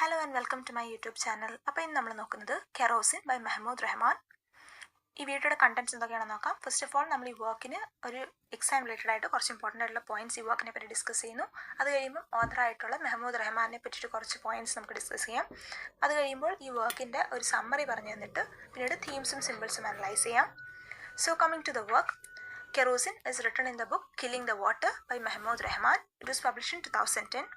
Hello and welcome to my YouTube channel. അപ്പോൾ ഇന്ന് നമ്മൾ നോക്കുന്നത് കെറോസിൻ ബൈ മെഹമ്മൂദ് റഹ്മാൻ. ഈ വീഡിയോയുടെ കണ്ടന്റ്സ് എന്തൊക്കെയാണെന്ന് നോക്കാം. ഫസ്റ്റ് ഓഫ് ഓൾ നമ്മൾ ഈ വർക്കിന് ഒരു എക്സാം റിലേറ്റഡ് ആയിട്ട് കുറച്ച് ഇമ്പോർട്ടൻ്റ് ആയിട്ടുള്ള പോയിന്റ്സ് ഈ വർക്കിനെ പറ്റി ഡിസ്കസ് ചെയ്യുന്നു. അത് കഴിയുമ്പോൾ ഓഥറായിട്ടുള്ള മെഹമ്മൂദ് റഹ്മാനെ പറ്റിയിട്ട് കുറച്ച് പോയിന്റ്സ് നമുക്ക് ഡിസ്കസ് ചെയ്യാം. അത് കഴിയുമ്പോൾ ഈ വർക്കിൻ്റെ ഒരു സമ്മറി പറഞ്ഞു തന്നിട്ട് പിന്നീട് തീംസും സിമ്പിൾസും അനലൈസ് ചെയ്യാം. So coming to the work, Kerosene is written in the book Killing the Water by Mahmoud Rahman. It was published in 2010.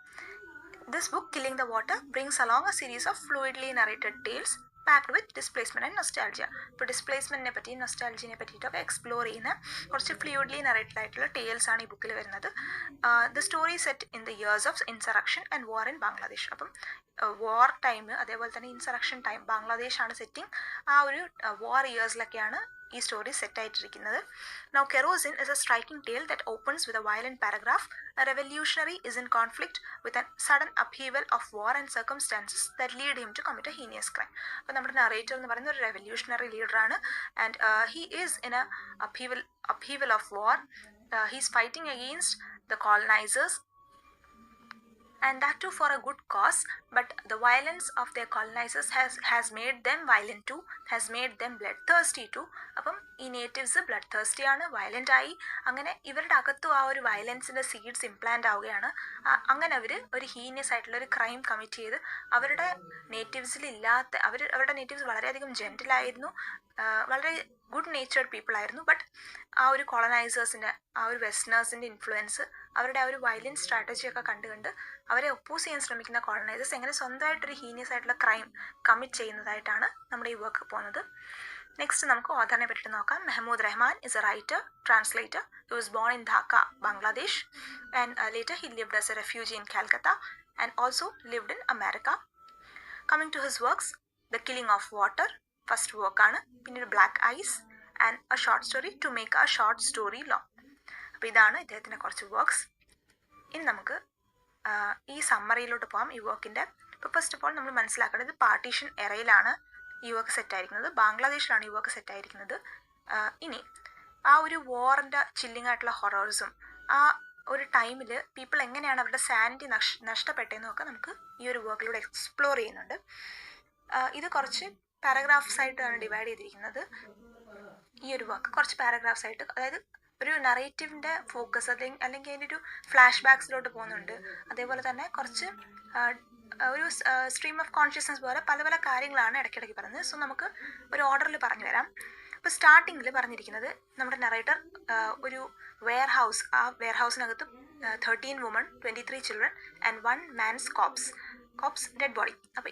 This book, Killing the Water, brings along a series of fluidly narrated tales packed with displacement and nostalgia. ഇപ്പോൾ ഡിസ്പ്ലേസ്മെൻറ്റിനെ പറ്റിയും നൊസ്റ്റാൾജിനെ പറ്റിയിട്ടൊക്കെ explore ചെയ്യുന്ന കുറച്ച് ഫ്ലൂയിഡ്ലി narrated ആയിട്ടുള്ള tales ആണ് ഈ ബുക്കിൽ വരുന്നത്. The story set in the years of insurrection and war in Bangladesh. അപ്പം വാർ ടൈം അതേപോലെ തന്നെ ഇൻസറക്ഷൻ ടൈം ബാംഗ്ലാദേശാണ് സെറ്റിംഗ്. ആ ഒരു വാർ ഇയേഴ്സിലൊക്കെയാണ് ഈ സ്റ്റോറി സെറ്റ് ആയിട്ടിരിക്കുന്നത്. Now Kerosene is a striking tale that opens with a violent paragraph. A revolutionary is in conflict with a sudden upheaval of war and circumstances that lead him to commit a heinous crime. അപ്പോൾ നമ്മുടെ narrator എന്ന് പറയുന്ന ഒരു revolutionary ലീഡറാണ്. And he is in a upheaval of war. He is fighting against the colonizers, and that too for a good cause, but the violence of their colonizers has made them violent too, has made them bloodthirsty too. അപ്പം ഈ natives blood thirsty ആണ്, violent ആയി. അങ്ങനെ ഇവരുടെ അകത്തും ആ ഒരു വയലൻസിൻ്റെ seeds implant ആവുകയാണ്. അങ്ങനെ അവർ ഒരു ഹീനിയസ് ആയിട്ടുള്ള ഒരു ക്രൈം കമ്മിറ്റ് ചെയ്ത് അവരുടെ നേറ്റീവ്സിലില്ലാത്ത അവരുടെ നേറ്റീവ്സ് വളരെയധികം ജെൻറ്റിലായിരുന്നു, വളരെ ഗുഡ് നേച്ചേർഡ് പീപ്പിൾ ആയിരുന്നു. ബട്ട് ആ ഒരു കോളനൈസേഴ്സിൻ്റെ ആ ഒരു വെസ്റ്റേണേഴ്സിൻ്റെ ഇൻഫ്ലുവൻസ്, അവരുടെ ആ ഒരു വയലൻസ് സ്ട്രാറ്റജിയൊക്കെ കണ്ടുകൊണ്ട് അവരെ ഒപ്പോസ് ചെയ്യാൻ ശ്രമിക്കുന്ന കോളനൈസേഴ്സ് എങ്ങനെ സ്വന്തമായിട്ടൊരു ഹീനിയസ് ആയിട്ടുള്ള ക്രൈം കമ്മിറ്റ് ചെയ്യുന്നതായിട്ടാണ് നമ്മുടെ ഈ വർക്ക് പോകുന്നത്. നെക്സ്റ്റ് നമുക്ക് ഓഥറിനെ പറ്റിയിട്ട് നോക്കാം. Mahmud Rahman is a writer, translator. He was born in Dhaka, Bangladesh, and later he lived as a refugee in Calcutta and also lived in America. Coming to his works, the killing of water first വർക്കാണ്. പിന്നീട് black ice and a short story to make a short story long. അപ്പോൾ ഇതാണ് ഇദ്ദേഹത്തിൻ്റെ കുറച്ച് works. ഇനി നമുക്ക് ഈ സമ്മറിയിലോട്ട് പോകാം ഈ വർക്കിൻ്റെ. ഇപ്പോൾ ഫസ്റ്റ് ഓഫ് ഓൾ നമ്മൾ മനസ്സിലാക്കേണ്ടത് പാർട്ടീഷൻ എറയിലാണ് ഈ വർക്ക് സെറ്റായിരിക്കുന്നത്, ബാംഗ്ലാദേശിലാണ് ഈ വർക്ക് സെറ്റായിരിക്കുന്നത്. ഇനി ആ ഒരു വാറിൻ്റെ ചില്ലിങ് ആയിട്ടുള്ള ഹൊറേഴ്സും ആ ഒരു ടൈമിൽ പീപ്പിൾ എങ്ങനെയാണ് അവരുടെ സാനിറ്റി നഷ്ടപ്പെട്ടതെന്നൊക്കെ നമുക്ക് ഈ ഒരു വർക്കിലൂടെ എക്സ്പ്ലോർ ചെയ്യുന്നുണ്ട്. ഇത് കുറച്ച് പാരഗ്രാഫ്സ് ആയിട്ടാണ് ഡിവൈഡ് ചെയ്തിരിക്കുന്നത്. ഈ ഒരു വർക്ക് കുറച്ച് പാരഗ്രാഫ്സ് ആയിട്ട്, അതായത് ഒരു നറേറ്റീവിൻ്റെ ഫോക്കസ് അല്ലെങ്കിൽ അതിൻ്റെ ഒരു ഫ്ലാഷ് ബാക്സിലോട്ട് പോകുന്നുണ്ട്. അതേപോലെ തന്നെ കുറച്ച് ഒരു സ്ട്രീം ഓഫ് കോൺഷ്യസ്നസ് പോലെ പല പല കാര്യങ്ങളാണ് ഇടയ്ക്കിടയ്ക്ക് പറയുന്നത്. സോ നമുക്ക് ഒരു ഓർഡറിൽ പറഞ്ഞു വരാം. ഇപ്പോൾ സ്റ്റാർട്ടിങ്ങിൽ പറഞ്ഞിരിക്കുന്നത് നമ്മുടെ നറേറ്റർ ഒരു വെയർ ഹൗസ്, ആ വെയർ ഹൗസിനകത്ത് 13 woman, 23 children and 1 man's corpse dead body. അപ്പോൾ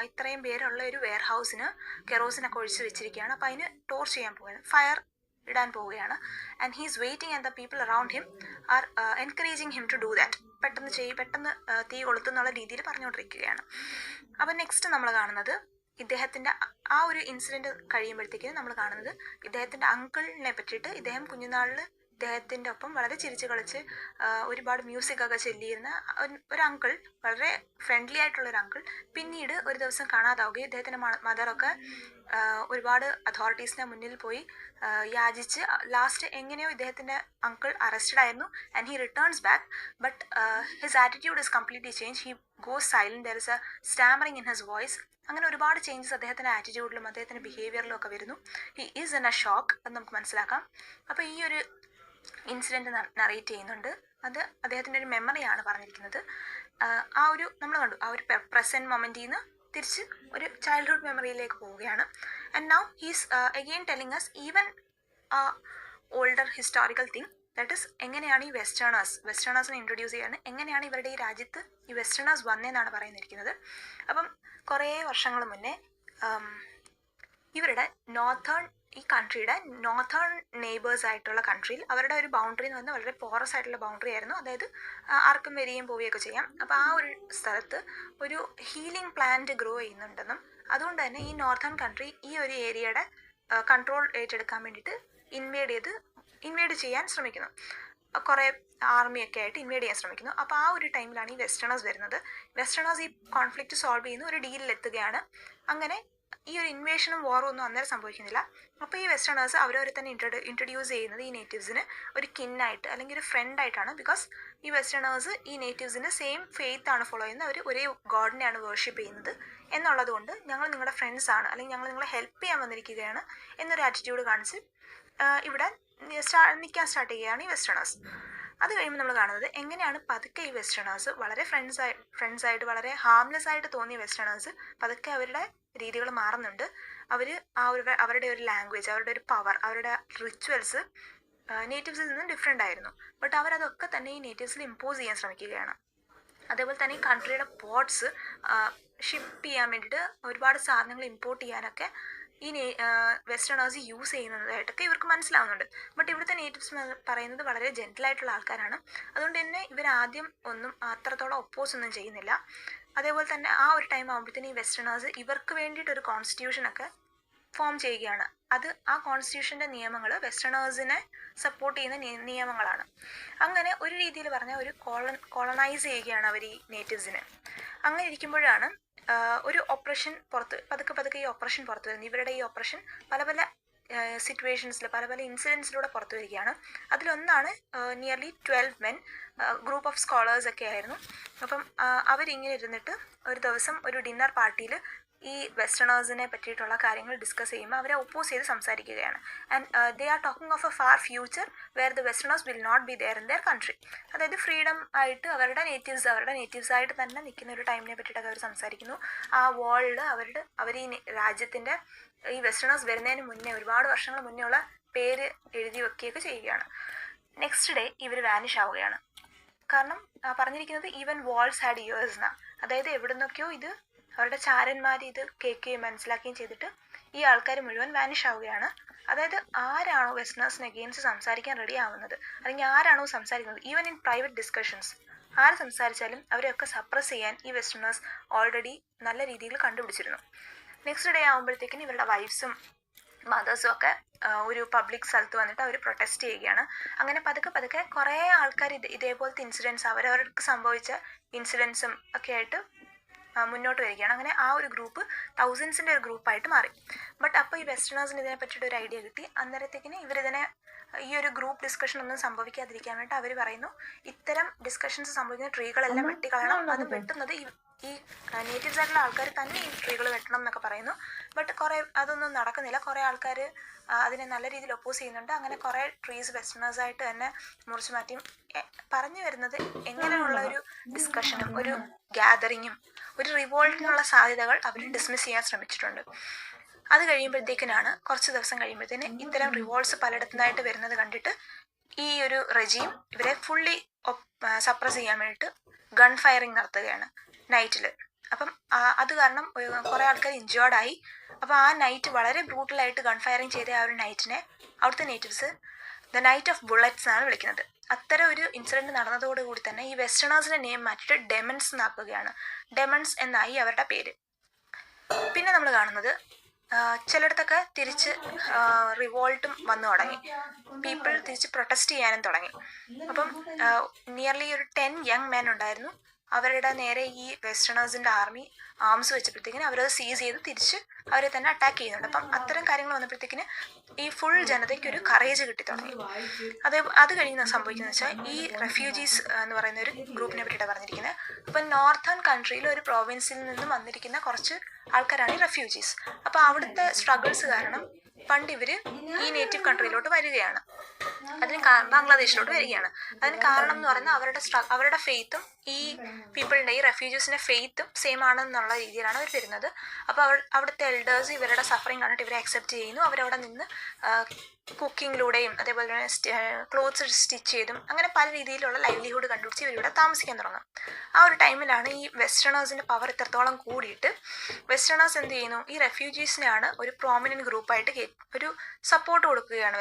ഇത്രയും പേരുള്ള ഒരു വെയർ ഹൗസിന് കെറോസിനൊക്കെ ഒഴിച്ച് വെച്ചിരിക്കുകയാണ്. അപ്പോൾ അതിന് ടോർച്ച് ചെയ്യാൻ പോവുകയാണ്, ഫയർ ഇടാൻ പോവുകയാണ്. And he is waiting and the people around him are encouraging him to do that. പെട്ടെന്ന് തീ കൊളുത്തുന്നുള്ള രീതിയിൽ പറഞ്ഞുകൊണ്ടിരിക്കുകയാണ്. അപ്പം നെക്സ്റ്റ് നമ്മൾ കാണുന്നത് ഇദ്ദേഹത്തിൻ്റെ ആ ഒരു ഇൻസിഡൻറ്റ് കഴിയുമ്പോഴത്തേക്കും നമ്മൾ കാണുന്നത് ഇദ്ദേഹത്തിൻ്റെ അങ്കിളിനെ പറ്റിയിട്ട്. ഇദ്ദേഹം കുഞ്ഞുനാളിൽ ഇദ്ദേഹത്തിൻ്റെ ഒപ്പം വളരെ ചിരിച്ച് കളിച്ച് ഒരുപാട് മ്യൂസിക്കൊക്കെ ചൊല്ലിയിരുന്ന ഒരു അങ്കിൾ, വളരെ ഫ്രണ്ട്ലി ആയിട്ടുള്ളൊരു അങ്കിൾ, പിന്നീട് ഒരു ദിവസം കാണാതാവുകയും ഇദ്ദേഹത്തിൻ്റെ മദറൊക്കെ ഒരുപാട് അതോറിറ്റീസിൻ്റെ മുന്നിൽ പോയി യാചിച്ച് ലാസ്റ്റ് എങ്ങനെയോ ഇദ്ദേഹത്തിൻ്റെ അങ്കിൾ അറസ്റ്റഡ് ആയിരുന്നു. And he returns back, but his attitude is completely change. He goes silent, there is A stammering in his voice. അങ്ങനെ ഒരുപാട് ചേഞ്ചസ് അദ്ദേഹത്തിൻ്റെ ആറ്റിറ്റ്യൂഡിലും അദ്ദേഹത്തിൻ്റെ ബിഹേവിയറിലും ഒക്കെ വരുന്നു. He is in A shock എന്ന് നമുക്ക് മനസ്സിലാക്കാം. അപ്പോൾ ഈ ഒരു ഇൻസിഡൻറ്റ് നറേറ്റ് ചെയ്യുന്നുണ്ട്. അത് അദ്ദേഹത്തിൻ്റെ ഒരു മെമ്മറിയാണ് പറഞ്ഞിരിക്കുന്നത്. ആ ഒരു നമ്മൾ കണ്ടു ആ ഒരു പ്രസൻറ്റ് മൊമെൻറ്റിൽ നിന്ന് തിരിച്ച് ഒരു ചൈൽഡ്ഹുഡ് മെമ്മറിയിലേക്ക് പോവുകയാണ്. And now he's again telling us even older historical thing, that is എങ്ങനെയാണ് ഈ വെസ്റ്റേണേഴ്സിനെ ഇൻട്രൊഡ്യൂസ് ചെയ്യാണ്, എങ്ങനെയാണ് ഇവരുടെ ഈ രാജ്യത്ത് ഈ വെസ്റ്റേണേഴ്സ് വന്നതെന്നാണ് പറയുന്നിരിക്കുന്നത്. അപ്പം കുറേ വർഷങ്ങൾ മുന്നേ ഇവരുടെ ഈ കൺട്രിയുടെ നോർത്തേൺ നെയ്ബേഴ്സ് ആയിട്ടുള്ള കൺട്രിയിൽ അവരുടെ ഒരു ബൗണ്ടറി എന്ന് പറഞ്ഞാൽ വളരെ പോറസ് ആയിട്ടുള്ള ബൗണ്ടറി ആയിരുന്നു. അതായത് ആർക്കും വരികയും പോവുകയൊക്കെ ചെയ്യാം. അപ്പോൾ ആ ഒരു സ്ഥലത്ത് ഒരു ഹീലിംഗ് പ്ലാന്റ് ഗ്രോ ചെയ്യുന്നുണ്ടെന്നും അതുകൊണ്ട് തന്നെ ഈ നോർത്തേൺ കൺട്രി ഈ ഒരു ഏരിയയുടെ കൺട്രോൾ ഏറ്റെടുക്കാൻ വേണ്ടിയിട്ട് ഇൻവേഡ് ചെയ്യാൻ ശ്രമിക്കുന്നു. കുറേ ആർമിയൊക്കെ ആയിട്ട് ഇൻവേഡ് ചെയ്യാൻ ശ്രമിക്കുന്നു. അപ്പോൾ ആ ഒരു ടൈമിലാണ് ഈ വെസ്റ്റേണേഴ്സ് വരുന്നത്. വെസ്റ്റേണേഴ്സ് ഈ കോൺഫ്ലിക്റ്റ് സോൾവ് ചെയ്യുന്ന ഒരു ഡീലിലെത്തുകയാണ്. അങ്ങനെ ഈ ഒരു ഇൻവേഷനും വാറും ഒന്നും അന്നേരം സംഭവിക്കുന്നില്ല. അപ്പോൾ ഈ വെസ്റ്റേണേഴ്സ് അവരവരെ തന്നെ ഇൻട്രൊഡ്യൂസ് ചെയ്യുന്നത് ഈ നേറ്റീവ്സിന് ഒരു കിന്നായിട്ട് അല്ലെങ്കിൽ ഒരു ഫ്രണ്ടായിട്ടാണ്. ബിക്കോസ് ഈ വെസ്റ്റേണേഴ്സ് ഈ നേറ്റീവ്സിൻ്റെ സെയിം ഫെയ്ത്ത് ആണ് ഫോളോ ചെയ്യുന്നത്, അവർ ഒരേ ഗോഡിനെയാണ് വേർഷിപ്പ് ചെയ്യുന്നത് എന്നുള്ളത് കൊണ്ട് ഞങ്ങൾ നിങ്ങളുടെ ഫ്രണ്ട്സാണ് അല്ലെങ്കിൽ ഞങ്ങൾ നിങ്ങളെ ഹെൽപ്പ് ചെയ്യാൻ വന്നിരിക്കുകയാണ് എന്നൊരു ആറ്റിറ്റ്യൂഡ് കാണിച്ച് ഇവിടെ നിൽക്കാൻ സ്റ്റാർട്ട് ചെയ്യുകയാണ് ഈ വെസ്റ്റേണേഴ്സ്. അത് കഴിയുമ്പോൾ നമ്മൾ കാണുന്നത് എങ്ങനെയാണ് പതുക്കെ ഈ വെസ്റ്റേണേഴ്സ് വളരെ ഫ്രണ്ട്സായിട്ട് വളരെ ഹാംലെസ് ആയിട്ട് തോന്നിയ വെസ്റ്റേണേഴ്സ് പതുക്കെ അവരുടെ രീതികൾ മാറുന്നുണ്ട്. അവർ അവരുടെ ഒരു ലാംഗ്വേജ്, അവരുടെ ഒരു പവർ, അവരുടെ റിച്വൽസ് നേറ്റീവ്സിൽ നിന്നും ഡിഫറെൻ്റ് ആയിരുന്നു. ബട്ട് അവരതൊക്കെ തന്നെ ഈ നേറ്റീവ്സിൽ ഇമ്പോസ് ചെയ്യാൻ ശ്രമിക്കുകയാണ്. അതേപോലെ തന്നെ ഈ കൺട്രിയുടെ പോർട്സ് ഷിപ്പ് ചെയ്യാൻ വേണ്ടിയിട്ട് ഒരുപാട് സാധനങ്ങൾ ഇമ്പോർട്ട് ചെയ്യാനൊക്കെ ഈ വെസ്റ്റേണേഴ്സ് യൂസ് ചെയ്യുന്നതായിട്ടൊക്കെ ഇവർക്ക് മനസ്സിലാവുന്നുണ്ട്. ബട്ട് ഇവിടുത്തെ നേറ്റീവ്സ് പറയുന്നത് വളരെ ജെൻറ്റിലായിട്ടുള്ള ആൾക്കാരാണ്. അതുകൊണ്ട് തന്നെ ഇവരാദ്യം ഒന്നും അത്രത്തോളം ഒപ്പോസ് ഒന്നും ചെയ്യുന്നില്ല. അതേപോലെ തന്നെ ആ ഒരു ടൈം ആകുമ്പോഴത്തേന് ഈ വെസ്റ്റേണേഴ്സ് ഇവർക്ക് വേണ്ടിയിട്ടൊരു കോൺസ്റ്റിറ്റ്യൂഷനൊക്കെ ഫോം ചെയ്യുകയാണ്. ആ കോൺസ്റ്റിറ്റ്യൂഷൻ്റെ നിയമങ്ങൾ വെസ്റ്റേണേഴ്സിനെ സപ്പോർട്ട് ചെയ്യുന്ന നിയമങ്ങളാണ്. അങ്ങനെ ഒരു രീതിയിൽ പറഞ്ഞാൽ ഒരു കോളനൈസ് ചെയ്യുകയാണ് അവർ ഈ നേറ്റീവ്സിനെ. അങ്ങനെ ഇരിക്കുമ്പോഴാണ് ഒരു ഓപ്പറേഷൻ പതുക്കെ ഈ ഓപ്പറേഷൻ പുറത്തു വരുന്നത്. ഇവരുടെ ഈ ഓപ്പറേഷൻ പല പല സിറ്റുവേഷൻസിൽ പല പല ഇൻസിഡൻസിലൂടെ പുറത്തു വരികയാണ്. അതിലൊന്നാണ് nearly 12 men group of scholars ഒക്കെ ആയിരുന്നു. അപ്പം അവരിങ്ങനെ ഇരുന്നിട്ട് ഒരു ദിവസം ഒരു ഡിന്നർ പാർട്ടിയിൽ ഈ വെസ്റ്റേണേഴ്സിനെ പറ്റിയിട്ടുള്ള കാര്യങ്ങൾ ഡിസ്കസ് ചെയ്യുമ്പോൾ അവരെ ഒപ്പോസ് ചെയ്ത് സംസാരിക്കുകയാണ്. And they are talking of a far future where the westerners will not be there in their country. അതായത് ഫ്രീഡം ആയിട്ട് അവരുടെ നേറ്റീവ്സ് ആയിട്ട് തന്നെ നിൽക്കുന്ന ഒരു ടൈമിനെ പറ്റിയിട്ടൊക്കെ അവർ സംസാരിക്കുന്നു. ആ വേൾഡ് അവർ ഈ രാജ്യത്തിൻ്റെ ഈ വെസ്റ്റേണേഴ്സ് വരുന്നതിന് മുന്നേ ഒരുപാട് വർഷങ്ങൾ മുന്നേ ഉള്ള പേര് എഴുതി വെക്കുകയൊക്കെ ചെയ്യുകയാണ്. നെക്സ്റ്റ് ഡേ ഇവർ വാനിഷ് ആവുകയാണ്. കാരണം പറഞ്ഞിരിക്കുന്നത് ഈവൻ വാൾസ് ഹാഡ് ഇയേഴ്സ് എന്നാണ്. അതായത് എവിടെ നിന്നൊക്കെയോ ഇത് അവരുടെ ചാരന്മാർ ഇത് കേൾക്കുകയും മനസ്സിലാക്കുകയും ചെയ്തിട്ട് ഈ ആൾക്കാർ മുഴുവൻ വാനിഷ് ആവുകയാണ്. അതായത് ആരാണോ വെസ്റ്റേണേഴ്സിന് അഗെയിൻസ്റ്റ് സംസാരിക്കാൻ റെഡി ആവുന്നത് അല്ലെങ്കിൽ ആരാണോ സംസാരിക്കുന്നത്, ഈവൻ ഇൻ പ്രൈവറ്റ് ഡിസ്കഷൻസ് ആര് സംസാരിച്ചാലും അവരെയൊക്കെ സപ്രസ് ചെയ്യാൻ ഈ വെസ്റ്റേണേഴ്സ് ഓൾറെഡി നല്ല രീതിയിൽ കണ്ടുപിടിച്ചിരുന്നു. നെക്സ്റ്റ് ഡേ ആകുമ്പോഴത്തേക്കിനും ഇവരുടെ വൈഫ്സും മദേഴ്സും ഒക്കെ ഒരു പബ്ലിക് സ്ഥലത്ത് വന്നിട്ട് അവർ പ്രൊട്ടസ്റ്റ് ചെയ്യുകയാണ്. അങ്ങനെ പതുക്കെ കുറേ ആൾക്കാർ ഇതേപോലത്തെ ഇൻസിഡൻസ് അവരവർക്ക് സംഭവിച്ച ഇൻസിഡൻസും ഒക്കെ ആയിട്ട് മുന്നോട്ട് വരികയാണ്. അങ്ങനെ ആ ഒരു ഗ്രൂപ്പ് തൗസൻഡ്സിൻ്റെ ഒരു ഗ്രൂപ്പായിട്ട് മാറി. ബട്ട് അപ്പോൾ ഈ വെസ്റ്റേണേഴ്സിന് ഇതിനെ പറ്റിയിട്ട് ഒരു ഐഡിയ കിട്ടി. അന്നേരത്തേക്കിന് ഇവരിതിനെ ഈ ഒരു ഗ്രൂപ്പ് ഡിസ്കഷൻ ഒന്നും സംഭവിക്കാതിരിക്കാൻ വേണ്ടി അവർ പറയുന്നു, ഇത്തരം ഡിസ്കഷൻസ് സംഭവിക്കുന്ന ട്രീകളെല്ലാം വെട്ടിക്കളയണം, അത് വെട്ടുന്നത് ഈ നേറ്റീവ്സ് ആയിട്ടുള്ള ആൾക്കാർ തന്നെ ഈ ട്രീകൾ വെട്ടണം എന്നൊക്കെ പറയുന്നു. ബട്ട് അതൊന്നും നടക്കുന്നില്ല. കുറേ ആൾക്കാർ അതിനെ നല്ല രീതിയിൽ ഒപ്പോസ് ചെയ്യുന്നുണ്ട്. അങ്ങനെ കുറേ ട്രീസ് വെസ്റ്റേണേഴ്സായിട്ട് തന്നെ മുറിച്ചു മാറ്റിയും പറഞ്ഞു വരുന്നത് എങ്ങനെയുള്ള ഒരു ഡിസ്കഷനും ഒരു ഗ്യാതറിങ്ങും ഒരു റിവോൾട്ടിനുള്ള സാധ്യതകൾ അവർ ഡിസ്മിസ് ചെയ്യാൻ ശ്രമിച്ചിട്ടുണ്ട്. അത് കഴിയുമ്പോഴത്തേക്കിനാണ് കുറച്ച് ദിവസം കഴിയുമ്പോഴത്തേന് ഇത്തരം റിവോൾട്ട്സ് പലയിടത്തുനിന്നായിട്ട് വരുന്നത് കണ്ടിട്ട് ഈ ഒരു റെജീം ഇവരെ ഫുള്ളി സപ്രസ് ചെയ്യാൻ വേണ്ടിയിട്ട് ഗൺ ഫയറിങ് നടത്തുകയാണ് നൈറ്റിൽ. അപ്പം അത് കാരണം കുറേ ആൾക്കാർ ഇഞ്ചേർഡായി. അപ്പോൾ ആ നൈറ്റ് വളരെ ബ്രൂട്ടലായിട്ട് ഗൺ ഫയറിങ് ചെയ്ത ആ ഒരു നൈറ്റിനെ അവിടുത്തെ natives the knight of bullets എന്നാണ് വിളിക്കുന്നത്. അത്തരം ഒരു ഇൻസിഡൻറ്റ് നടന്നതോടുകൂടി തന്നെ ഈ വെസ്റ്റേണേഴ്സിൻ്റെ നെയിം മാറ്റിയിട്ട് ഡെമൺസ് എന്നാക്കുകയാണ്. ഡെമൺസ് എന്നായി അവരുടെ പേര്. പിന്നെ നമ്മൾ കാണുന്നത് ചിലയിടത്തൊക്കെ തിരിച്ച് റിവോൾട്ടും വന്നു തുടങ്ങി. പീപ്പിൾ തിരിച്ച് പ്രൊട്ടസ്റ്റ് ചെയ്യാനും തുടങ്ങി. അപ്പം നിയർലി ഒരു 10 young men ഉണ്ടായിരുന്നു. അവരുടെ നേരെ ഈ വെസ്റ്റേണേഴ്സിൻ്റെ ആർമി ആംസ് വെച്ചപ്പോഴത്തേക്കിന് അവരത് സീസ് ചെയ്ത് തിരിച്ച് അവരെ തന്നെ അറ്റാക്ക് ചെയ്യുന്നുണ്ട്. അപ്പം അത്തരം കാര്യങ്ങൾ വന്നപ്പോഴത്തേക്കിന് ഈ ഫുൾ ജനതയ്ക്ക് ഒരു കറേജ് കിട്ടി തുടങ്ങി. അത് കഴിഞ്ഞ് സംഭവിക്കുന്നത് വെച്ചാൽ ഈ റെഫ്യൂജീസ് എന്ന് പറയുന്ന ഒരു ഗ്രൂപ്പിനെ പറ്റിയിട്ടാണ് പറഞ്ഞിരിക്കുന്നത്. അപ്പം നോർത്തേൺ കൺട്രിയിൽ ഒരു പ്രോവിൻസിൽ നിന്നും വന്നിരിക്കുന്ന കുറച്ച് ആൾക്കാരാണ് ഈ റെഫ്യൂജീസ്. അപ്പോൾ അവിടുത്തെ സ്ട്രഗിൾസ് കാരണം പണ്ട് ഇവർ ഈ നേറ്റീവ് കൺട്രിയിലോട്ട് വരികയാണ്, ബംഗ്ലാദേശിലോട്ട് വരികയാണ്. അതിന് കാരണം എന്ന് പറയുന്നത് അവരുടെ ഫെയ്ത്തും ഈ പീപ്പിളിൻ്റെ ഈ റെഫ്യൂജീസിൻ്റെ ഫെയ്ത്തും സെയിം ആണെന്നുള്ള രീതിയിലാണ് അവർ വരുന്നത്. അപ്പോൾ അവിടുത്തെ എൽഡേഴ്സ് ഇവരുടെ സഫറിങ് കണ്ടിട്ട് ഇവരെ അക്സെപ്റ്റ് ചെയ്യുന്നു. അവരവിടെ നിന്ന് കുക്കിങ്ങിലൂടെയും അതേപോലെ തന്നെ ക്ലോത്ത്സ് സ്റ്റിച്ച് ചെയ്തും അങ്ങനെ പല രീതിയിലുള്ള ലൈവ്ലിഹുഡ് കണ്ടുപിടിച്ച് ഇവരിവിടെ താമസിക്കാൻ തുടങ്ങും. ആ ഒരു ടൈമിലാണ് ഈ വെസ്റ്റേണേഴ്സിൻ്റെ പവർ ഇത്രത്തോളം കൂടിയിട്ട് വെസ്റ്റേണേഴ്സ് എന്ത് ചെയ്യുന്നു, ഈ റെഫ്യൂജീസിനെയാണ് ഒരു പ്രോമിനൻറ്റ് ഗ്രൂപ്പായിട്ട് ഒരു സപ്പോർട്ട് കൊടുക്കുകയാണ്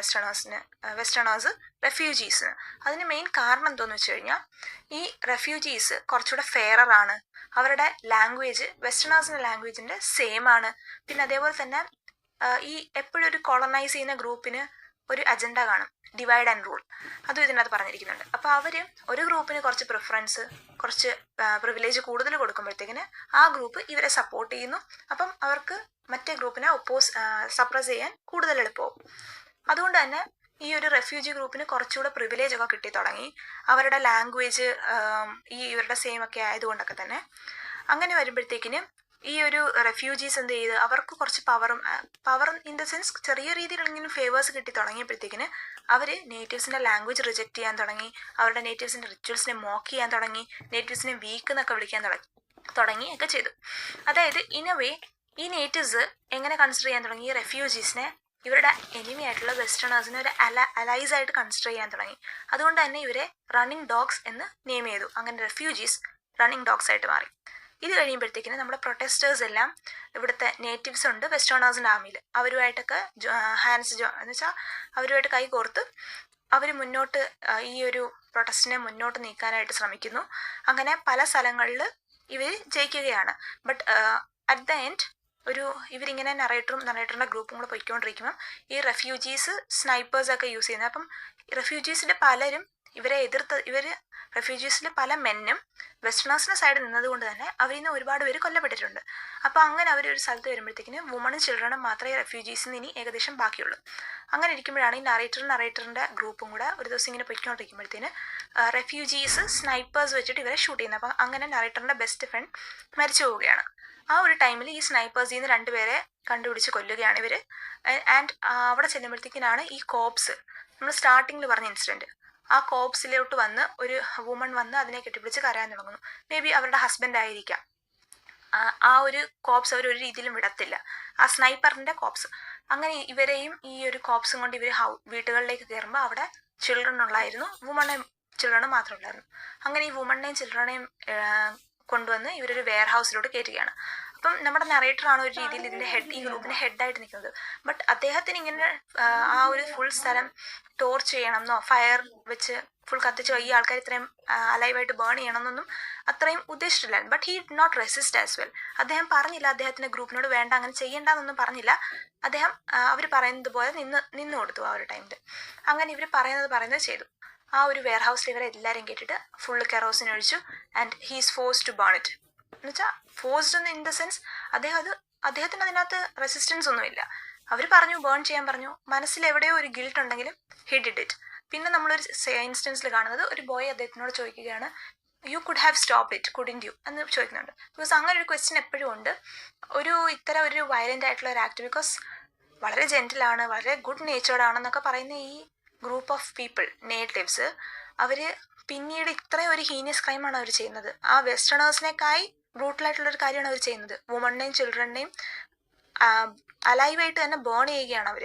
വെസ്റ്റേണേഴ്സ് റെഫ്യൂജീസിന്. അതിന് മെയിൻ കാരണം എന്താണെന്ന് വെച്ച് കഴിഞ്ഞാൽ ഈ റെഫ്യൂജീസ് കുറച്ചുകൂടെ ഫെയറാണ്, അവരുടെ ലാംഗ്വേജ് വെസ്റ്റേണേഴ്സിൻ്റെ ലാംഗ്വേജിൻ്റെ സെയിം ആണ്. പിന്നെ അതേപോലെ തന്നെ ഈ എപ്പോഴും ഒരു കോളനൈസ് ചെയ്യുന്ന ഗ്രൂപ്പിന് ഒരു അജണ്ട കാണും, ഡിവൈഡ് ആൻഡ് റൂൾ. അതും ഇതിനകത്ത് പറഞ്ഞിരിക്കുന്നുണ്ട്. അപ്പോൾ അവർ ഒരു ഗ്രൂപ്പിന് കുറച്ച് പ്രിഫറൻസ്, കുറച്ച് പ്രിവിലേജ് കൂടുതൽ കൊടുക്കുമ്പോഴത്തേക്കിന് ആ ഗ്രൂപ്പ് ഇവരെ സപ്പോർട്ട് ചെയ്യുന്നു. അപ്പം അവർക്ക് മറ്റേ ഗ്രൂപ്പിനെ സപ്രസ് ചെയ്യാൻ കൂടുതൽ എളുപ്പമാവും. അതുകൊണ്ട് തന്നെ ഈ ഒരു റെഫ്യൂജി ഗ്രൂപ്പിന് കുറച്ചുകൂടെ പ്രിവിലേജ് ഒക്കെ കിട്ടി തുടങ്ങി. അവരുടെ ലാംഗ്വേജ് ഇവരുടെ സെയിം ഒക്കെ ആയതുകൊണ്ടൊക്കെ തന്നെ. അങ്ങനെ വരുമ്പോഴത്തേക്കിന് ഈ ഒരു റെഫ്യൂജീസ് എന്ത് ചെയ്ത് അവർക്ക് കുറച്ച് പവർ ഇൻ ദ സെൻസ് ചെറിയ രീതിയിൽ ഇങ്ങനെ ഫേവേഴ്സ് കിട്ടി തുടങ്ങിയപ്പോഴത്തേക്കിന് അവർ നേറ്റീവ്സിൻ്റെ ലാംഗ്വേജ് റിജക്റ്റ് ചെയ്യാൻ തുടങ്ങി, അവരുടെ നേറ്റീവ്സിൻ്റെ റിച്വൽസിനെ മോക്ക് ചെയ്യാൻ തുടങ്ങി, നേറ്റീവ്സിനെ വീക്ക് എന്നൊക്കെ വിളിക്കാൻ തുടങ്ങിയൊക്കെ ചെയ്തു. അതായത് ഇൻ എ വേ ഈ നേറ്റീവ്സ് എങ്ങനെ കൺസിഡർ ചെയ്യാൻ തുടങ്ങി, ഈ റെഫ്യൂജീസിനെ ഇവരുടെ എനിമി ആയിട്ടുള്ള വെസ്റ്റേണേഴ്സിനെ ഒരു അലൈസ് ആയിട്ട് കൺസിഡർ ചെയ്യാൻ തുടങ്ങി. അതുകൊണ്ട് തന്നെ ഇവരെ റണ്ണിങ് ഡോഗ്സ് എന്ന് നെയിം ചെയ്തു. അങ്ങനെ റെഫ്യൂജീസ് റണ്ണിങ് ഡോഗ്സ് ആയിട്ട് മാറി. ഇത് കഴിയുമ്പോഴത്തേക്കിന് നമ്മുടെ പ്രൊട്ടസ്റ്റേഴ്സ് എല്ലാം ഇവിടുത്തെ നേറ്റീവ്സ് ഉണ്ട് വെസ്റ്റേണേഴ്സിൻ്റെ ആർമിയിൽ, അവരുമായിട്ടൊക്കെ എന്ന് വെച്ചാൽ അവരുമായിട്ട് കൈകോർത്ത് അവർ മുന്നോട്ട് ഈ ഒരു പ്രൊട്ടസ്റ്റിനെ മുന്നോട്ട് നീക്കാനായിട്ട് ശ്രമിക്കുന്നു. അങ്ങനെ പല സ്ഥലങ്ങളിൽ ഇവർ ജയിക്കുകയാണ്. ബട്ട് അറ്റ് ദ എൻഡ് ഇവരിങ്ങനെ നറേറ്ററിൻ്റെ ഗ്രൂപ്പും കൂടെ പോയിക്കൊണ്ടിരിക്കുമ്പം ഈ റെഫ്യൂജീസ് സ്നൈപ്പേഴ്സൊക്കെ യൂസ് ചെയ്യുന്നത്. അപ്പം റെഫ്യൂജീസിൻ്റെ പലരും റെഫ്യൂജീസിൽ പല മെന്നും വെസ്റ്റേണേഴ്സിൻ്റെ സൈഡിൽ നിന്നതുകൊണ്ട് തന്നെ അവരിൽ നിന്ന് ഒരുപാട് പേര് കൊല്ലപ്പെട്ടിട്ടുണ്ട്. അപ്പോൾ അങ്ങനെ അവരൊരു സ്ഥലത്ത് വരുമ്പോഴത്തേക്കിന് വുമണും ചിൽഡ്രനും മാത്രമേ റെഫ്യൂജീസിന് ഇനി ഏകദേശം ബാക്കിയുള്ളൂ. അങ്ങനെ ഇരിക്കുമ്പോഴാണ് ഈ നറേറ്ററിൻ്റെ ഗ്രൂപ്പും കൂടെ ഒരു ദിവസം ഇങ്ങനെ പൊയ്ക്കൊണ്ടിരിക്കുമ്പോഴത്തേന് റെഫ്യൂജീസ് സ്നൈപ്പേഴ്സ് വെച്ചിട്ട് ഇവരെ ഷൂട്ട് ചെയ്യുന്നത്. അപ്പം അങ്ങനെ നറേറ്ററിൻ്റെ ബെസ്റ്റ് ഫ്രണ്ട് മരിച്ചു പോവുകയാണ്. ആ ഒരു ടൈമിൽ ഈ സ്നൈപ്പേഴ്സിൽ നിന്ന് 2 പേരെ കണ്ടുപിടിച്ച് കൊല്ലുകയാണ് ഇവർ. ആൻഡ് അവിടെ ചെല്ലുമ്പോഴത്തേക്കിനാണ് ഈ കോപ്സ്, നമ്മൾ സ്റ്റാർട്ടിങ്ങിൽ പറഞ്ഞ ഇൻസിഡൻറ്റ്, ആ കോപ്സിലോട്ട് വന്ന് ഒരു വുമൺ വന്ന് അതിനെ കെട്ടിപ്പിടിച്ച് കരയാൻ തുടങ്ങുന്നു. മേ ബി അവരുടെ ഹസ്ബൻഡ് ആയിരിക്കാം. ആ ഒരു കോപ്സ് അവർ ഒരു രീതിയിലും വിടത്തില്ല, ആ സ്നൈപ്പറിൻ്റെ കോപ്സ്. അങ്ങനെ ഇവരെയും ഈ ഒരു കോപ്സും കൊണ്ട് ഇവർ വീടുകളിലേക്ക് കയറുമ്പോൾ അവിടെ ചിൽഡ്രൻ ഉള്ളായിരുന്നു, വുമണേയും ചിൽഡ്രനും മാത്രമേ ഉള്ളായിരുന്നു. അങ്ങനെ ഈ വുമണിനെയും ചിൽഡ്രനെയും കൊണ്ടുവന്ന് ഇവരൊരു വെയർ ഹൗസിലോട്ട് കയറ്റുകയാണ്. അപ്പം നമ്മുടെ നറേറ്ററാണ് ഒരു രീതിയിൽ ഇതിൻ്റെ ഈ ഗ്രൂപ്പിൻ്റെ ഹെഡായിട്ട് നിൽക്കുന്നത്. ബട്ട് അദ്ദേഹത്തിന് ഇങ്ങനെ ആ ഒരു ഫുൾ സ്ഥലം ടോർച്ച് ചെയ്യണമെന്നോ ഫയർ വെച്ച് ഫുൾ കത്തിച്ച് ഈ ആൾക്കാർ ഇത്രയും അലൈവായിട്ട് ബേൺ ചെയ്യണമെന്നൊന്നും അത്രയും ഉദ്ദേശിച്ചിട്ടില്ലായിരുന്നു. But he did not resist as well. അദ്ദേഹം പറഞ്ഞില്ല അദ്ദേഹത്തിൻ്റെ ഗ്രൂപ്പിനോട് വേണ്ട അങ്ങനെ ചെയ്യേണ്ടെന്നൊന്നും പറഞ്ഞില്ല. അദ്ദേഹം അവർ പറയുന്നത് പോലെ നിന്ന് കൊടുത്തു ആ ഒരു ടൈമിൽ. അങ്ങനെ ഇവർ പറയുന്നത് ചെയ്തു. ആ ഒരു വെയർ ഹൗസിൽ ഇവരെ എല്ലാവരും കേട്ടിട്ട് ഫുള്ള് കെറോസിൻ ഒഴിച്ചു. And he's forced to burn it. എന്നുവെച്ചാൽ ഫോഴ്സ്ഡ് ഇൻ ദ സെൻസ് അദ്ദേഹത്തിന് അതിനകത്ത് റെസിസ്റ്റൻസ് ഒന്നുമില്ല. അവർ പറഞ്ഞു ബേൺ ചെയ്യാൻ പറഞ്ഞു. മനസ്സിൽ എവിടെയോ ഒരു ഗിൽട്ട് ഉണ്ടെങ്കിലും ഹി ഡിഡ് ഇറ്റ്. പിന്നെ നമ്മളൊരു ഇൻസ്റ്റൻസിൽ കാണുന്നത് ഒരു ബോയ് അദ്ദേഹത്തിനോട് ചോദിക്കുകയാണ്, you could have stopped it couldn't you എന്ന് ചോദിക്കുന്നുണ്ട്. ബിക്കോസ് അങ്ങനെ ഒരു ക്വസ്റ്റ്യൻ എപ്പോഴും ഉണ്ട് ഇത്തരം ഒരു വയലൻ്റ് ആയിട്ടുള്ള ഒരു ആക്ട്. ബിക്കോസ് വളരെ ജെൻറ്റിലാണ്, വളരെ ഗുഡ് നേച്ചേർഡ് ആണെന്നൊക്കെ പറയുന്ന ഈ ഗ്രൂപ്പ് ഓഫ് പീപ്പിൾ നേറ്റീവ്സ് അവർ പിന്നീട് ഇത്രയും ഒരു ഹീനിയസ് ക്രൈമാണ് അവർ ചെയ്യുന്നത്. ആ വെസ്റ്റേണേഴ്സിനേക്കായി ബ്രൂട്ടലായിട്ടുള്ളൊരു കാര്യമാണ് അവർ ചെയ്യുന്നത്. വുമണിനെയും ചിൽഡ്രനെയും അലൈവായിട്ട് തന്നെ ബേൺ ചെയ്യുകയാണ് അവർ.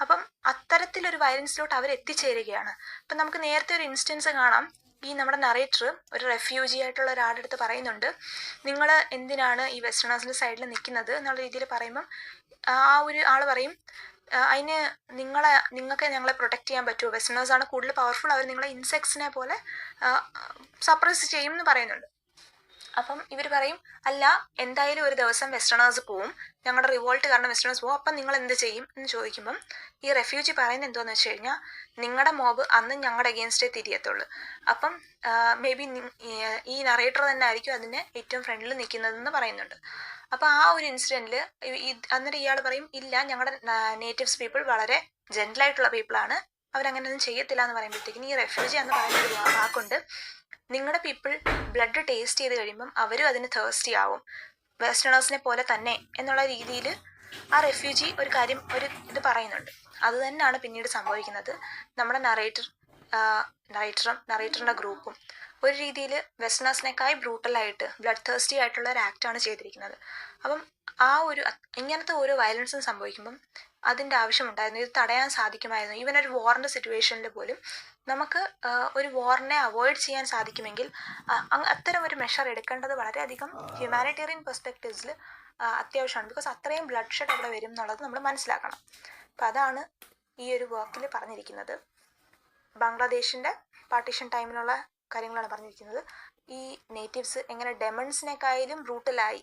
അപ്പം അത്തരത്തിലൊരു വയലൻസിലോട്ട് അവർ എത്തിച്ചേരുകയാണ്. അപ്പം നമുക്ക് നേരത്തെ ഒരു ഇൻസ്റ്റൻസ് കാണാം. ഈ നമ്മുടെ നറേറ്റർ ഒരു റെഫ്യൂജി ആയിട്ടുള്ള ഒരാളുടെ അടുത്ത് പറയുന്നുണ്ട്, നിങ്ങൾ എന്തിനാണ് ഈ വെസ്റ്റേണേഴ്സിൻ്റെ സൈഡിൽ നിൽക്കുന്നത് എന്നുള്ള രീതിയിൽ പറയുമ്പം ആ ഒരു ആൾ പറയും, അതിന് നിങ്ങൾക്ക് ഞങ്ങളെ പ്രൊട്ടക്റ്റ് ചെയ്യാൻ പറ്റുമോ, വെസ്റ്റേണേഴ്സാണ് കൂടുതൽ പവർഫുൾ, അവർ നിങ്ങളെ ഇൻസെക്ട്സിനെ പോലെ സപ്രസ് ചെയ്യും എന്ന് പറയുന്നുണ്ട്. അപ്പം ഇവർ പറയും, അല്ല എന്തായാലും ഒരു ദിവസം വെസ്റ്റേണേഴ്സ് പോവും, ഞങ്ങളുടെ റിവോൾട്ട് കാരണം വെസ്റ്റേണേഴ്സ് പോവും, അപ്പം നിങ്ങൾ എന്ത് ചെയ്യും എന്ന് ചോദിക്കുമ്പം ഈ റെഫ്യൂജി പറയുന്നത് എന്താണെന്ന് വെച്ച് കഴിഞ്ഞാൽ, നിങ്ങളുടെ മോബ് അന്ന് ഞങ്ങളുടെ അഗെയിൻസ്റ്റേ തിരിയത്തുള്ളൂ. അപ്പം മേ ബി ഈ നറേറ്റർ തന്നെ ആയിരിക്കും അതിന് ഏറ്റവും ഫ്രണ്ടിൽ നിൽക്കുന്നതെന്ന് പറയുന്നുണ്ട്. അപ്പോൾ ആ ഒരു ഇൻസിഡൻറ്റിൽ അന്നേരം ഇയാൾ പറയും, ഇല്ല ഞങ്ങളുടെ നേറ്റീവ്സ് പീപ്പിൾ വളരെ ജെൻറ്റിലായിട്ടുള്ള പീപ്പിളാണ്, അവരങ്ങനെയൊന്നും ചെയ്യത്തില്ല എന്ന് പറയുമ്പോഴത്തേക്കും ഈ റെഫ്യൂജി എന്ന് പറയുന്ന ഒരു വാക്കുണ്ട്, നിങ്ങളുടെ പീപ്പിൾ ബ്ലഡ് ടേസ്റ്റ് ചെയ്ത് കഴിയുമ്പം അവരും അതിന് തേഴ്സ്റ്റി ആവും, വെസ്റ്റേണേഴ്സിനെ പോലെ തന്നെ എന്നുള്ള രീതിയിൽ ആ റെഫ്യൂജി ഒരു ഇത് പറയുന്നുണ്ട്. അത് തന്നെയാണ് പിന്നീട് സംഭവിക്കുന്നത്. നമ്മുടെ നറേറ്ററിൻ്റെ ഗ്രൂപ്പും ഒരു രീതിയിൽ വെസ്റ്റേണേഴ്സിനേക്കായി ബ്രൂട്ടലായിട്ട് ബ്ലഡ് തേഴ്സ്റ്റി ആയിട്ടുള്ള ഒരു ആക്റ്റാണ് ചെയ്തിരിക്കുന്നത്. അപ്പം ഇങ്ങനത്തെ ഓരോ വയലൻസും സംഭവിക്കുമ്പം അതിൻ്റെ ആവശ്യമുണ്ടായിരുന്നു, ഇത് തടയാൻ സാധിക്കുമായിരുന്നു. ഈവൻ ഒരു വാറിൻ്റെ സിറ്റുവേഷനിൽ പോലും നമുക്ക് ഒരു വാറിനെ അവോയ്ഡ് ചെയ്യാൻ സാധിക്കുമെങ്കിൽ അത്തരം ഒരു മെഷർ എടുക്കേണ്ടത് വളരെയധികം ഹ്യൂമാനിറ്റേറിയൻ പെർസ്പെക്റ്റീവ്സിൽ അത്യാവശ്യമാണ്. ബിക്കോസ് അത്രയും ബ്ലഡ് ഷെഡ് അവിടെ വരും എന്നുള്ളത് നമ്മൾ മനസ്സിലാക്കണം. അപ്പം അതാണ് ഈ ഒരു വർക്കിൽ പറഞ്ഞിരിക്കുന്നത്. ബംഗ്ലാദേശിൻ്റെ പാർട്ടീഷൻ ടൈമിലുള്ള കാര്യങ്ങളാണ് പറഞ്ഞിരിക്കുന്നത്. ഈ നേറ്റീവ്സ് എങ്ങനെ ഡെമൺസിനേക്കായാലും ബ്രൂട്ടലായി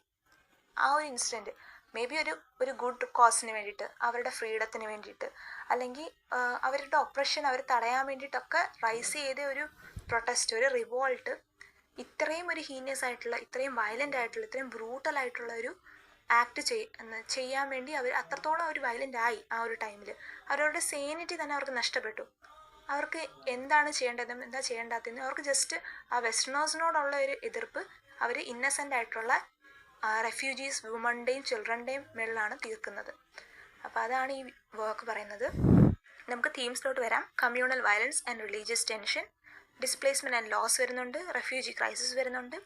ആ ഒരു ഇൻസിഡൻറ്റ് മേ ബി ഒരു ഗുഡ് കോസിന് വേണ്ടിയിട്ട്, അവരുടെ ഫ്രീഡത്തിന് വേണ്ടിയിട്ട്, അല്ലെങ്കിൽ അവരുടെ ഒപ്രഷൻ അവർ തടയാൻ വേണ്ടിയിട്ടൊക്കെ റൈസ് ചെയ്ത ഒരു പ്രൊട്ടസ്റ്റ്, ഒരു റിവോൾട്ട് ഇത്രയും ഒരു ഹീനിയസ് ആയിട്ടുള്ള, ഇത്രയും വയലൻ്റ് ആയിട്ടുള്ള, ഇത്രയും ബ്രൂട്ടൽ ആയിട്ടുള്ള ഒരു ആക്ട് ചെയ്യാൻ വേണ്ടി അവർ അത്രത്തോളം അവർ വയലൻ്റ് ആയി. ആ ഒരു ടൈമിൽ അവരുടെ സേനിറ്റി തന്നെ അവർക്ക് നഷ്ടപ്പെട്ടു. അവർക്ക് എന്താണ് ചെയ്യേണ്ടതെന്നും എന്താ ചെയ്യേണ്ടാത്തതെന്നും അവർക്ക് ജസ്റ്റ് ആ വെസ്റ്റേണേഴ്സിനോടുള്ള ഒരു എതിർപ്പ് അവർ ഇന്നസെൻ്റ് ആയിട്ടുള്ള റെഫ്യൂജീസ്, വുമണിൻ്റെയും ചിൽഡ്രൻ്റെയും മേളിലാണ് തീർക്കുന്നത്. അപ്പോൾ അതാണ് ഈ വർക്ക് പറയുന്നത്. നമുക്ക് തീംസിലോട്ട് വരാം. Communal violence and religious tension, displacement and loss വരുന്നുണ്ട്, റെഫ്യൂജി ക്രൈസിസ് വരുന്നുണ്ട്,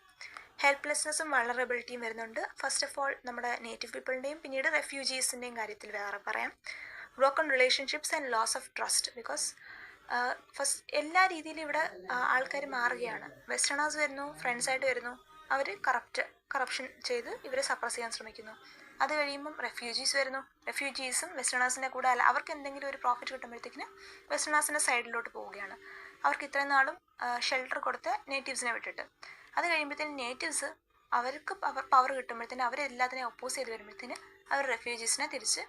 ഹെൽപ്ലെസ്നെസ്സും വൾണറബിലിറ്റിയും വരുന്നുണ്ട്. ഫസ്റ്റ് ഓഫ് ഓൾ നമ്മുടെ നേറ്റീവ് പീപ്പിളിൻ്റെയും പിന്നീട് റെഫ്യൂജീസിൻ്റെയും കാര്യത്തിൽ വേറെ പറയാം. Broken relationships and loss of trust, because first എല്ലാ രീതിയിലും ഇവിടെ ആൾക്കാർ മാറുകയാണ്. വെസ്റ്റേണേഴ്സ് വരുന്നു, ഫ്രണ്ട്സായിട്ട് വരുന്നു, അവർ കറപ്ഷൻ ചെയ്ത് ഇവരെ സപ്രസ് ചെയ്യാൻ ശ്രമിക്കുന്നു. അത് കഴിയുമ്പം റെഫ്യൂജീസ് വരുന്നു, റെഫ്യൂജീസും വെസ്റ്റേണേഴ്സിൻ്റെ കൂടെ അല്ല, അവർക്ക് എന്തെങ്കിലും ഒരു പ്രോഫിറ്റ് കിട്ടുമ്പോഴത്തേക്കിന് വെസ്റ്റേണേഴ്സിൻ്റെ സൈഡിലോട്ട് പോവുകയാണ്. അവർക്ക് ഇത്രയും നാളും ഷെൽട്ടർ കൊടുത്ത് നേറ്റീവ്സിനെ വിട്ടിട്ട്, അത് കഴിയുമ്പോഴത്തേന് നേറ്റീവ്സ് അവർക്ക് പവർ കിട്ടുമ്പോഴത്തേന് അവരെല്ലാത്തിനെയും ഒപ്പോസ് ചെയ്ത് വരുമ്പോഴത്തേന് അവർ റെഫ്യൂജീസിനെ തിരിച്ച്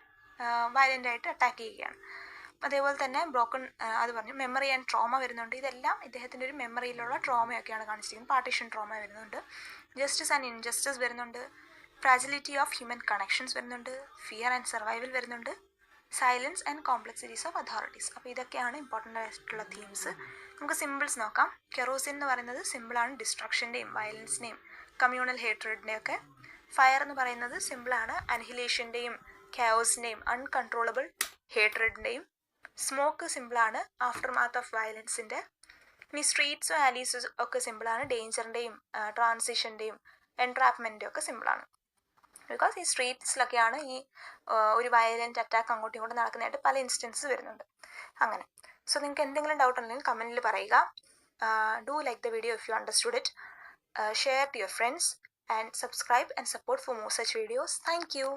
വയലൻ്റായിട്ട് അറ്റാക്ക് ചെയ്യുകയാണ്. അതേപോലെ തന്നെ ബ്രോക്കൺ, അത് പറഞ്ഞു, മെമ്മറി ആൻഡ് ട്രോമ വരുന്നുണ്ട്. ഇതെല്ലാം ഇദ്ദേഹത്തിൻ്റെ ഒരു മെമ്മറിയിലുള്ള ട്രോമയൊക്കെയാണ് കാണിച്ചിരിക്കുന്നത്. പാർട്ടീഷൻ ട്രോമ വരുന്നുണ്ട്, ജസ്റ്റിസ് ആൻഡ് ഇൻജസ്റ്റിസ് വരുന്നുണ്ട്, ഫ്രാജിലിറ്റി ഓഫ് ഹ്യൂമൻ കണക്ഷൻസ് വരുന്നുണ്ട്, ഫിയർ ആൻഡ് സർവൈവൽ വരുന്നുണ്ട്, silence and complexities of authorities. അപ്പോൾ ഇതൊക്കെയാണ് ഇമ്പോർട്ടൻ്റ് ആയിട്ടുള്ള തീംസ്. നമുക്ക് സിമ്പിൾസ് നോക്കാം. കെറോസിൻ എന്ന് പറയുന്നത് സിമ്പിളാണ്, ഡിസ്ട്രക്ഷൻ്റെയും വയലൻസിൻ്റെയും കമ്മ്യൂണൽ ഹേറ്റ്രഡിൻ്റെയും ഒക്കെ. ഫയർ എന്ന് പറയുന്നത് സിമ്പിളാണ്, അനിഹിലേഷൻ്റെയും കെയോസിൻ്റെയും അൺകൺട്രോളബിൾ ഹേറ്റ്രഡിൻ്റെയും. സ്മോക്ക് സിമ്പിളാണ്, ആഫ്റ്റർ മാത്ത് ഓഫ് വയലൻസിൻ്റെ. ഇനി സ്ട്രീറ്റ്സും ആലീസും ഒക്കെ സിമ്പിളാണ്, ഡേഞ്ചറിൻ്റെയും ട്രാൻസിഷൻ്റെയും എൻട്രാപ്മെൻറ്റും ഒക്കെ സിമ്പിളാണ്. ബിക്കോസ് ഈ സ്ട്രീറ്റ്സിലൊക്കെയാണ് ഈ ഒരു വയലൻറ്റ് അറ്റാക്ക് അങ്ങോട്ടും ഇങ്ങോട്ടും നടക്കുന്നതായിട്ട് പല ഇൻസ്റ്റൻസ് വരുന്നുണ്ട്. അങ്ങനെ. സോ നിങ്ങൾക്ക് എന്തെങ്കിലും ഡൗട്ട് ഉണ്ടെങ്കിൽ കമൻറ്റിൽ പറയുക. Do like the video if you understood it. Share to your friends and subscribe and support for more such videos. Thank you.